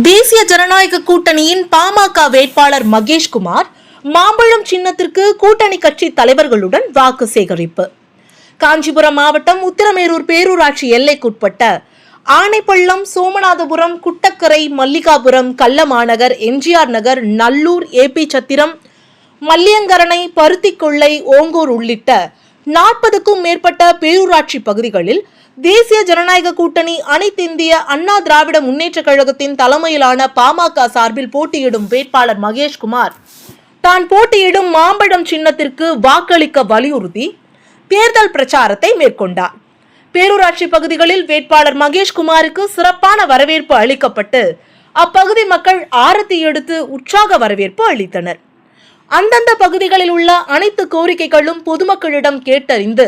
தேசிய ஜனநாயக கூட்டணியின் பாமக வேட்பாளர் மகேஷ்குமார் மாம்பழம் சின்னத்திற்கு கூட்டணி கட்சி தலைவர்களுடன் வாக்கு சேகரிப்பு. காஞ்சிபுரம் மாவட்டம் உத்திரமேரூர் பேரூராட்சி எல்லைக்குட்பட்ட ஆனைப்பள்ளம், சோமநாதபுரம், குட்டக்கரை, மல்லிகாபுரம், கள்ளமாநகர், எம்ஜிஆர் நகர், நல்லூர், ஏபி சத்திரம், மல்லியங்கரணை, பருத்திக்கொள்ளை, ஓங்கூர் உள்ளிட்ட 40க்கும் மேற்பட்ட பேரூராட்சி பகுதிகளில் தேசிய ஜனநாயக கூட்டணி அனைத்திந்திய அண்ணா திராவிட முன்னேற்ற கழகத்தின் தலைமையிலான பாமக சார்பில் போட்டியிடும் வேட்பாளர் மகேஷ்குமார் தான் போட்டியிடும் மாம்பழம் சின்னத்திற்கு வாக்களிக்க வலியுறுத்தி தேர்தல் பிரச்சாரத்தை மேற்கொண்டார். பேரூராட்சி பகுதிகளில் வேட்பாளர் மகேஷ்குமாருக்கு சிறப்பான வரவேற்பு அளிக்கப்பட்டு அப்பகுதி மக்கள் ஆரத்தி எடுத்து உற்சாக வரவேற்பு அளித்தனர். அந்தந்த பகுதிகளில் உள்ள அனைத்து கோரிக்கைகளும் பொதுமக்களிடம் கேட்டறிந்து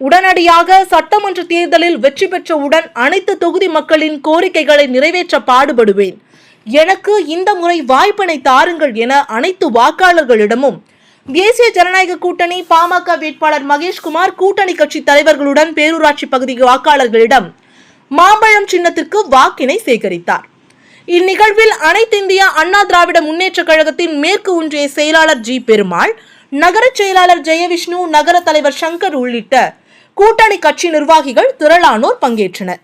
உடனடியாக சட்டமன்ற தேர்தலில் வெற்றி பெற்றவுடன் அனைத்து தொகுதி மக்களின் கோரிக்கைகளை நிறைவேற்ற பாடுபடுவேன், எனக்கு இந்த முறை வாய்ப்பினை தாருங்கள் என அனைத்து வாக்காளர்களிடமும் தேசிய ஜனநாயக கூட்டணி பாமக வேட்பாளர் மகேஷ்குமார் கூட்டணி கட்சி தலைவர்களுடன் பேரூராட்சி பகுதி வாக்காளர்களிடம் மாம்பழம் சின்னத்திற்கு வாக்கினை சேகரித்தார். இந்நிகழ்வில் அனைத்திந்திய அண்ணா திராவிட முன்னேற்ற கழகத்தின் மேற்கு ஒன்றிய செயலாளர் ஜி பெருமாள், நகர செயலாளர் ஜெயவிஷ்ணு, நகர தலைவர் சங்கர் உள்ளிட்ட கூட்டணி கட்சி நிர்வாகிகள் திரளானோர் பங்கேற்றனர்.